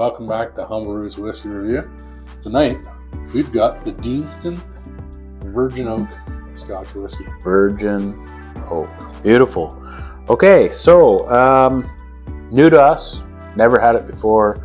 welcome back to Humble Roots Whiskey Review. Tonight, we've got the Deanston Virgin Oak Scotch Whiskey. Virgin Oak. Beautiful. Okay, so new to us, never had it before.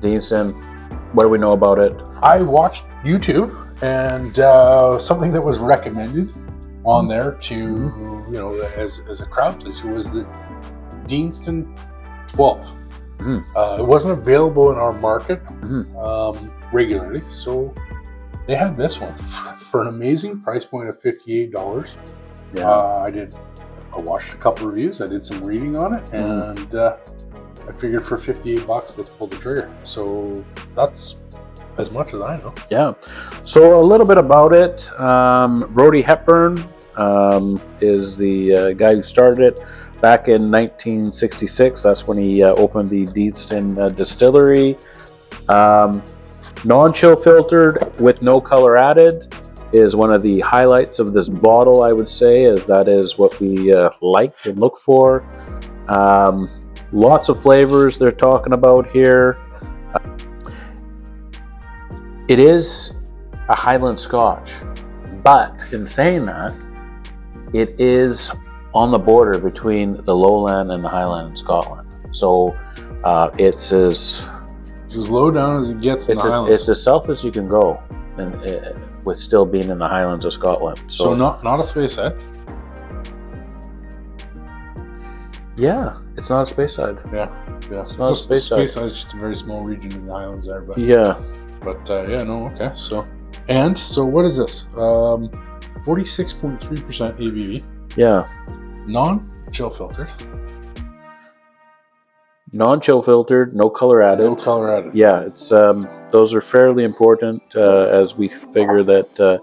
Deanston, what do we know about it? I watched YouTube and something that was recommended on there to, as a crowd pleaser was the Deanston 12. It wasn't available in our market regularly, so they had this one for an amazing price point of $58. Yeah. I watched a couple reviews, I did some reading on it, and I figured for $58, let's pull the trigger. So that's as much as I know. Yeah. So a little bit about it. Rhodey Hepburn is the guy who started it back in 1966. That's when he opened the Deanston distillery. Non-chill filtered with no color added is one of the highlights of this bottle, I would say, as that is what we like and look for. Lots of flavors they're talking about here. It is a Highland Scotch, but in saying that, it is on the border between the Lowland and the Highland in Scotland. So it's as low down as it gets in the Highlands. It's as south as you can go, and with still being in the Highlands of Scotland. So not a Speyside. Yeah, it's not a Speyside. Yeah. It's not a Speyside. Speyside is just a very small region in the Highlands there, but yeah. But okay. So what is this? 46.3% ABV. Yeah. Non-chill filtered. Non-chill filtered, no color added. No color added. Yeah, it's those are fairly important as we figure that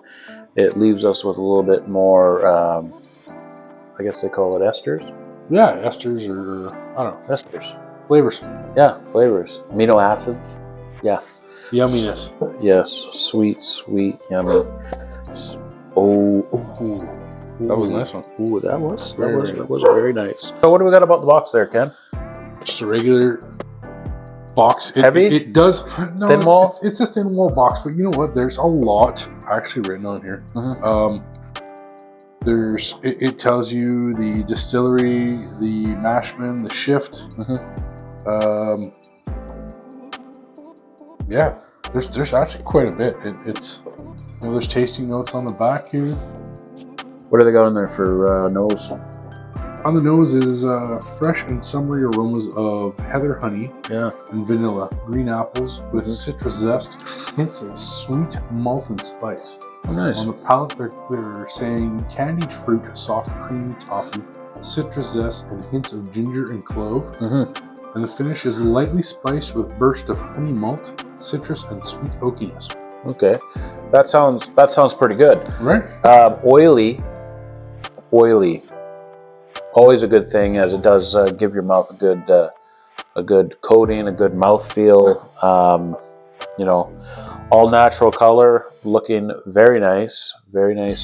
it leaves us with a little bit more. I guess they call it esters. Yeah, esters or I don't know. Esters. Flavors. Yeah, flavors. Amino acids. Yeah. Yumminess. Yes, sweet, yummy. Oh, that was a nice one. Ooh, that was very nice. So what do we got about the box there, Ken? Just a regular box. Heavy? It does. No, thin wall? It's a thin wall box, but you know what? There's a lot actually written on here. It tells you the distillery, the mashman, the shift. Yeah, there's actually quite a bit. It's there's tasting notes on the back here. What do they got in there for nose? On the nose is fresh and summery aromas of heather honey and vanilla, green apples with citrus zest, hints of sweet malt and spice. Oh, nice. On the palate, they're saying candied fruit, soft creamy toffee, citrus zest, and hints of ginger and clove. And the finish is lightly spiced with burst of honey malt, citrus, and sweet oakiness. Okay, that sounds pretty good. Right. Oily. Always a good thing, as it does give your mouth a good coating, a good mouthfeel. All natural color, looking very nice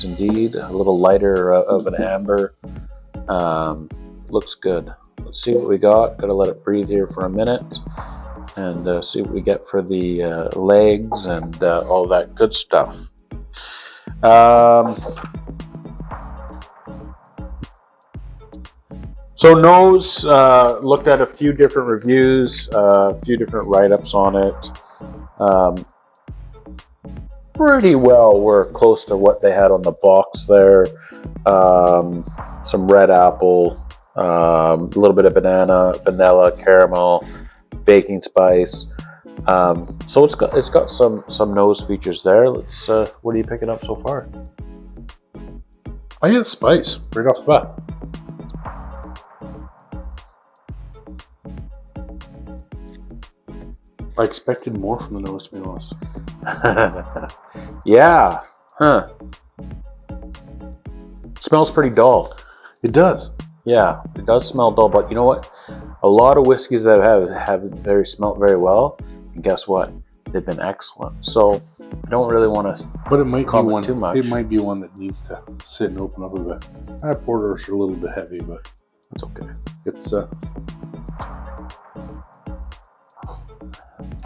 indeed. A little lighter of an amber. Looks good. Let's see what we got. Got to let it breathe here for a minute and see what we get for the legs and all that good stuff. So nose, looked at a few different reviews, a few different write-ups on it. Pretty well, we're close to what they had on the box there. Some red apple, a little bit of banana, vanilla, caramel, baking spice. So it's got some nose features there. Let's. What are you picking up so far? I get spice right off the bat. I expected more from the nose, to be honest. Yeah. Huh. Smells pretty dull. It does. Yeah, it does smell dull, but you know what? A lot of whiskeys that have smelled very well, and guess what? They've been excellent. So I don't really want to comment too much. It might be one that needs to sit and open up a bit. That porters are a little bit heavy, but it's okay. It's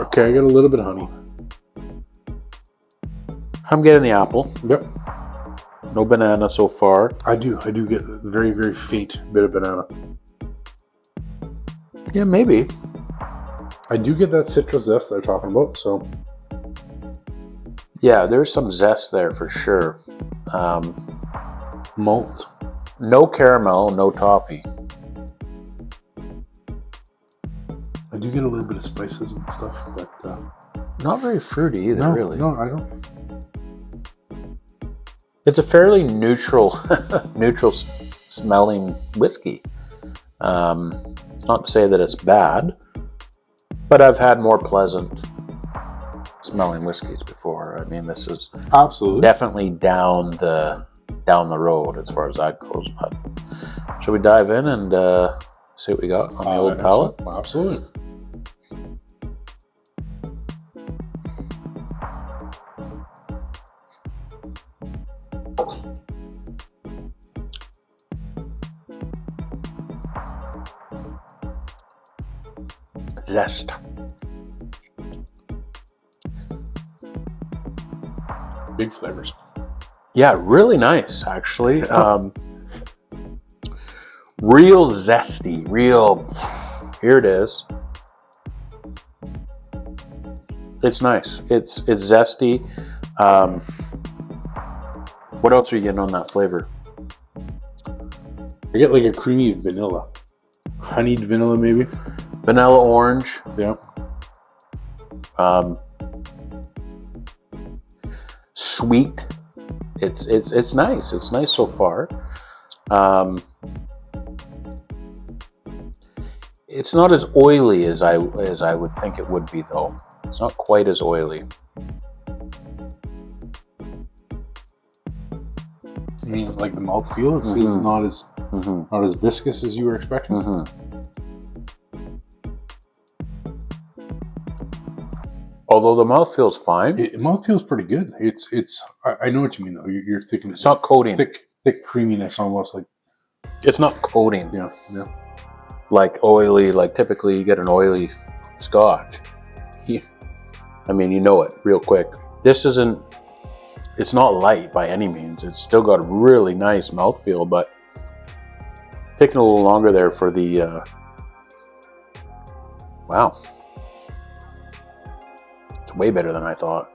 Okay, I got a little bit of honey. I'm getting the apple. Yep. No banana so far. I do get a very, very faint bit of banana. Yeah, maybe. I do get that citrus zest they're talking about, so. Yeah, there's some zest there for sure. Malt. No caramel, no toffee. I do get a little bit of spices and stuff, but Not very fruity either, really. No, I don't. It's a fairly neutral, smelling whiskey. It's not to say that it's bad, but I've had more pleasant smelling whiskeys before. I mean, this is Absolutely definitely down the road as far as that goes. But should we dive in and see what we got on the old palate? Absolutely. Zest. Big flavors. Yeah, really nice, actually. Real zesty, real. Here it is. It's nice. It's zesty. What else are you getting on that flavor? I get like a creamy vanilla, honeyed vanilla maybe. Vanilla orange. Yeah. Sweet. It's nice. It's nice so far. It's not as oily as I would think it would be, though. It's not quite as oily. You mean like the mouthfeel? It's not as not as viscous as you were expecting. Although the mouth feels fine. Mouth feels pretty good. It's. I know what you mean though. You're thinking It's not coating. thick creaminess, almost like. It's not coating. Yeah. Like oily. Like typically you get an oily Scotch. I mean, you know it real quick. This isn't. It's not light by any means. It's still got a really nice mouthfeel, but taking a little longer there for the. Wow. Way better than I thought.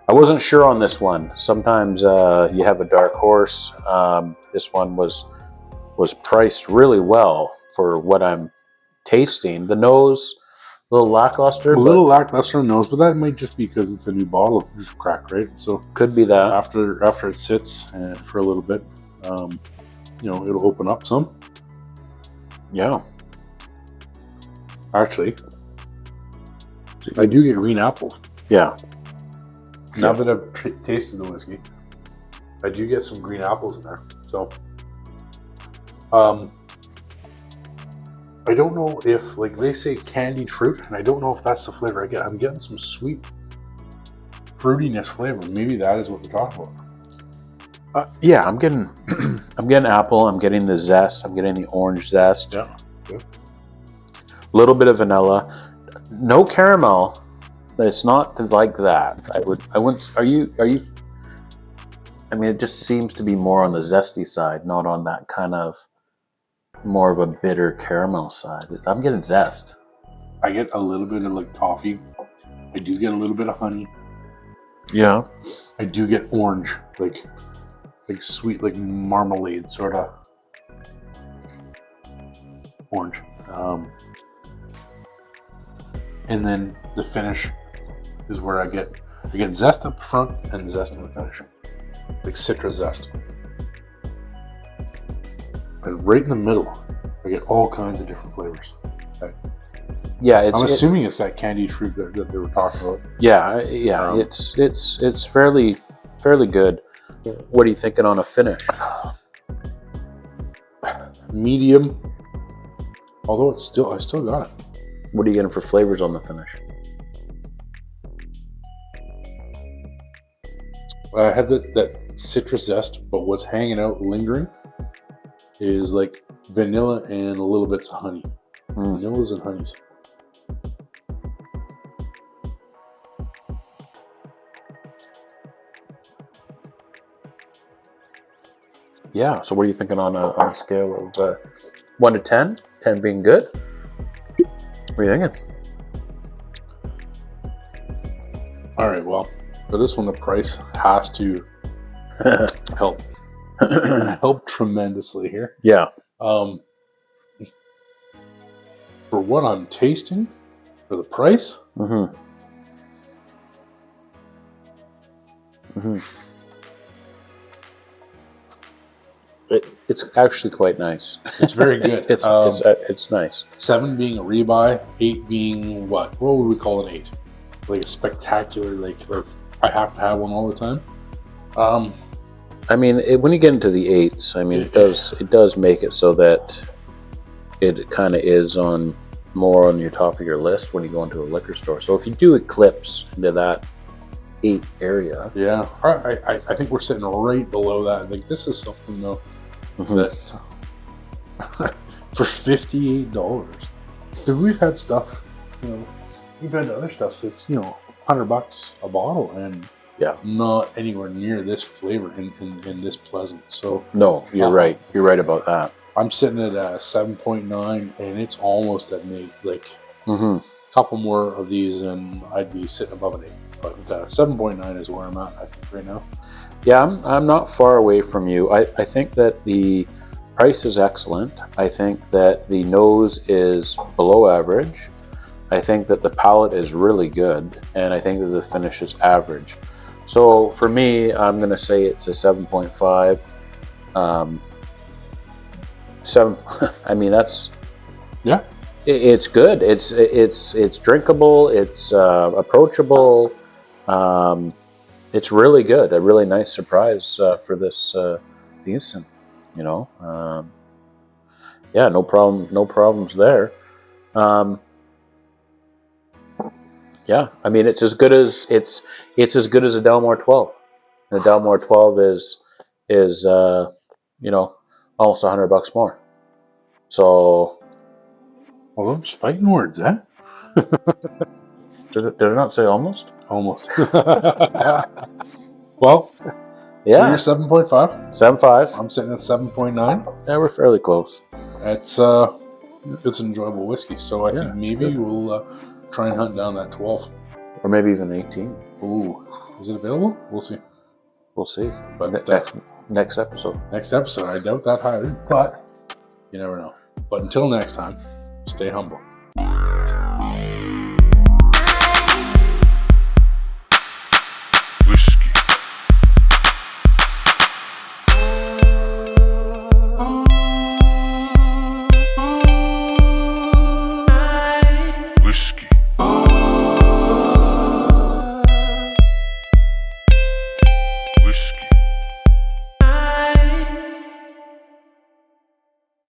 I wasn't sure on this one. Sometimes you have a dark horse. This one was priced really well for what I'm tasting. The nose, a little lackluster. Lackluster nose, but that might just be because it's a new bottle, just cracked, right? So could be that after it sits for a little bit, it'll open up some. Yeah. Actually, I do get green apples. Yeah. Now that I've tasted the whiskey, I do get some green apples in there. So, I don't know if, like they say, candied fruit, and I don't know if that's the flavor I get. I'm getting some sweet fruitiness flavor. Maybe that is what they're talking about. Yeah, I'm getting apple. I'm getting the zest. I'm getting the orange zest. Yeah. A little bit of vanilla. No caramel. It's not like that. I wouldn't. Are you? I mean, it just seems to be more on the zesty side, not on that kind of more of a bitter caramel side. I'm getting zest. I get a little bit of like toffee. I do get a little bit of honey. Yeah. I do get orange, like sweet, like marmalade sort of orange. And then the finish is where I get zest up front and zest in the finish, like citrus zest. And right in the middle, I get all kinds of different flavors. Yeah, I'm assuming it's that candied fruit that they were talking about. Yeah. It's fairly good. What are you thinking on a finish? Medium. Although I still got it. What are you getting for flavors on the finish? I had that citrus zest, but what's hanging out, lingering, is like vanilla and a little bits of honey. Vanillas and honeys. Yeah. So what are you thinking on a scale of 1 to 10? 10 being good. What are you thinking? All right. Well, for this one, the price has to help tremendously here. Yeah. For what I'm tasting, for the price, Mm-hmm. Mm-hmm. It's actually quite nice. it's very good. It's nice. 7 being a rebuy, 8 being what? What would we call an 8? Like a spectacular, like I have to have one all the time. I mean, when you get into the 8s, I mean, it does make it so that it kind of is more on your top of your list when you go into a liquor store. So if you do eclipse into that 8 area, yeah, I think we're sitting right below that. I think this is something though that for $58. So we've had stuff, we've had other stuff that's $100 a bottle and not anywhere near this flavor and this pleasant. So no, you're right. You're right about that. I'm sitting at 7.9 and it's almost at an 8. Like a couple more of these and I'd be sitting above an 8. But 7.9 is where I'm at, I think, right now. Yeah, I'm not far away from you. I think that the price is excellent. I think that the nose is below average. I think that the palate is really good. And I think that the finish is average. So for me, I'm going to say it's a 7.5. 7. I mean, that's it's good. It's drinkable. It's approachable. It's really good. A really nice surprise for this Deanston. Yeah, no problems there. Yeah, I mean it's as good as a Delmore 12. And a Delmore 12 is almost $100 more. So, well, those fighting words, eh? Did it not say almost? Almost. Well, yeah. So you're 7.5. 7.5. I'm sitting at 7.9. Yeah, we're fairly close. It's an enjoyable whiskey. So I think maybe we'll try and hunt down that 12. Or maybe even 18. Ooh, is it available? We'll see. We'll see. But next episode. Next episode, I doubt that highly, but you never know. But until next time, stay humble.